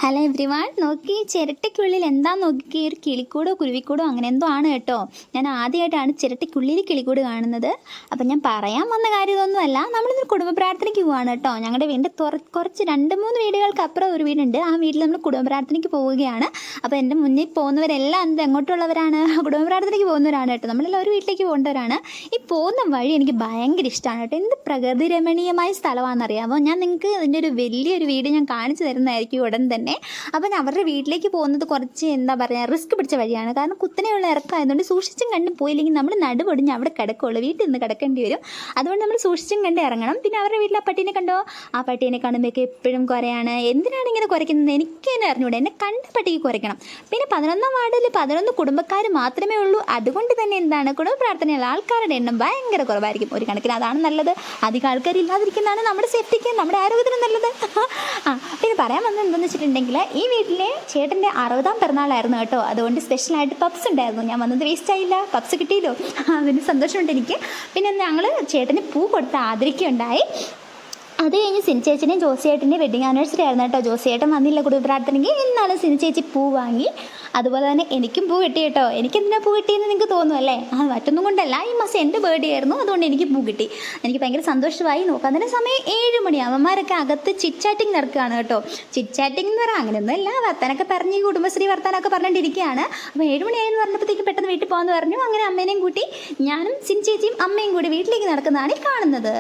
Hello everyone, നോക്കി ചിരട്ടയ്ക്കുള്ളിൽ എന്താ നോക്കി, ഒരു കിളിക്കൂടോ കുരുവിക്കൂടോ അങ്ങനെ എന്തോ ആണ് കേട്ടോ. ഞാൻ ആദ്യമായിട്ടാണ് ചിരട്ടയ്ക്കുള്ളിൽ കിളിക്കൂട് കാണുന്നത്. അപ്പം ഞാൻ പറയാൻ വന്ന കാര്യം ഇതൊന്നുമല്ല, നമ്മളിന്നൊരു കുടുംബ പ്രാർത്ഥനയ്ക്ക് പോവുകയാണ് കേട്ടോ. ഞങ്ങളുടെ വീടിൻ്റെ കുറച്ച് 2-3 വീടുകൾക്ക് അപ്പുറം ഒരു വീടുണ്ട്. ആ വീട്ടിൽ നമ്മൾ കുടുംബ പ്രാർത്ഥനയ്ക്ക് പോവുകയാണ്. അപ്പോൾ എൻ്റെ മുന്നിൽ പോകുന്നവരെല്ലാം എന്ത് എങ്ങോട്ടുള്ളവരാണ്? കുടുംബ പ്രാർത്ഥനയ്ക്ക് പോകുന്നവരാണ് കേട്ടോ. നമ്മളെല്ലാം ഒരു വീട്ടിലേക്ക് പോകേണ്ടവരാണ്. ഈ പോകുന്ന വഴി എനിക്ക് ഭയങ്കര ഇഷ്ടമാണ് കേട്ടോ. എന്ത് പ്രകൃതി രമണീയമായ സ്ഥലമാണെന്നറിയാമോ? ഞാൻ നിങ്ങൾക്ക് ഇതിൻ്റെ ഒരു വലിയൊരു വീഡിയോ ഞാൻ കാണിച്ചു തരുന്നതായിരിക്കും ഉടൻ തന്നെ. അപ്പം അവരുടെ വീട്ടിലേക്ക് പോകുന്നത് കുറച്ച് എന്താ പറയുക, റിസ്ക് പിടിച്ച വഴിയാണ്. കാരണം കുത്തനെയുള്ള ഇറക്കമായതുകൊണ്ട് സൂക്ഷിച്ചും കണ്ടും പോയില്ലെങ്കിൽ നമ്മൾ നടുപൊടിഞ്ഞ് അവിടെ കിടക്കുള്ളൂ, വീട്ടിൽ നിന്ന് കിടക്കേണ്ടി വരും. അതുകൊണ്ട് നമ്മൾ സൂക്ഷിച്ചും കണ്ട് ഇറങ്ങണം. പിന്നെ അവരുടെ വീട്ടിൽ ആ പട്ടീനെ കണ്ടോ? ആ പട്ടീനെ കാണുമ്പോഴേക്ക് എപ്പോഴും കുറയാണ്. എന്തിനാണ് ഇങ്ങനെ കുറയ്ക്കുന്നത് എനിക്ക് തന്നെ അറിഞ്ഞൂടെ. എന്നെ കണ്ട പട്ടിക്ക് കുറയ്ക്കണം. പിന്നെ 11ാം വാർഡിൽ 11 കുടുംബക്കാർ മാത്രമേ ഉള്ളൂ. അതുകൊണ്ട് തന്നെ എന്താണ്, കുടുംബ പ്രാർത്ഥനയുള്ള ആൾക്കാരുടെ എണ്ണം ഭയങ്കര കുറവായിരിക്കും. ഒരു കണക്കിന് അതാണ് നല്ലത്. അധികം ആൾക്കാരില്ലാതിരിക്കുന്നതാണ് നമ്മുടെ സേഫ്റ്റിക്ക്, നമ്മുടെ ആരോഗ്യത്തിനും നല്ലത്. പിന്നെ പറയാൻ വന്നത് എന്താണെന്ന് വെച്ചിട്ടുണ്ടെങ്കിൽ, ഈ വീട്ടിലെ ചേട്ടൻ്റെ 60ാം പിറന്നാളായിരുന്നു കേട്ടോ. അതുകൊണ്ട് സ്പെഷ്യലായിട്ട് പപ്സ് ഉണ്ടായിരുന്നു. ഞാൻ വന്നത് വേസ്റ്റ് ആയില്ല, പപ്സ് കിട്ടിയല്ലോ, അതിന് സന്തോഷമുണ്ട് എനിക്ക്. പിന്നെ ഞങ്ങൾ ചേട്ടന് പൂ കൊടുത്ത് ആദരിക്കുകയുണ്ടായി. അത് കഴിഞ്ഞ് സിനി ചേച്ചിൻ്റെയും ജോസിയേട്ടൻ്റെയും വെഡിങ് ആനിവേഴ്സറി ആയിരുന്നു കേട്ടോ. ജോസിയേട്ടൻ വന്നില്ല കുടുംബ പ്രാർത്ഥനയ്ക്ക്. എന്നാലും സിനി ചേച്ചി പൂ വാങ്ങി. അതുപോലെ തന്നെ എനിക്കും പൂ കിട്ടി കേട്ടോ. എനിക്കെന്തിനാ പൂ കിട്ടിയെന്ന് നിങ്ങൾക്ക് തോന്നുമല്ലേ? മറ്റൊന്നും കൊണ്ടല്ല, ഈ മാസം എൻ്റെ ബർത്ത്ഡേ ആയിരുന്നു, അതുകൊണ്ട് എനിക്ക് പൂ കിട്ടി. എനിക്ക് ഭയങ്കര സന്തോഷമായി. നോക്കാം, അതിൻ്റെ സമയം 7 മണി. അവന്മാരൊക്കെ അകത്ത് ചിറ്റ് ചാറ്റിങ് നടക്കുകയാണ് കേട്ടോ. ചിറ്റ് ചാറ്റിംഗ് എന്ന് പറയാൻ അങ്ങനെയൊന്നുമല്ല, വർത്താനൊക്കെ പറഞ്ഞ് കുടുംബശ്രീ വർത്താനൊക്കെ പറഞ്ഞിട്ടിരിക്കുകയാണ്. അപ്പോൾ 7 മണിയായെന്ന് പറഞ്ഞപ്പോഴത്തേക്ക് പെട്ടെന്ന് വീട്ടിൽ പോകാമെന്ന് പറഞ്ഞു. അങ്ങനെ അമ്മേനെയും കൂട്ടി ഞാനും സിനി ചേച്ചിയും അമ്മയും കൂടി വീട്ടിലേക്ക് നടക്കുന്നതാണ് ഈ കാണുന്നത്.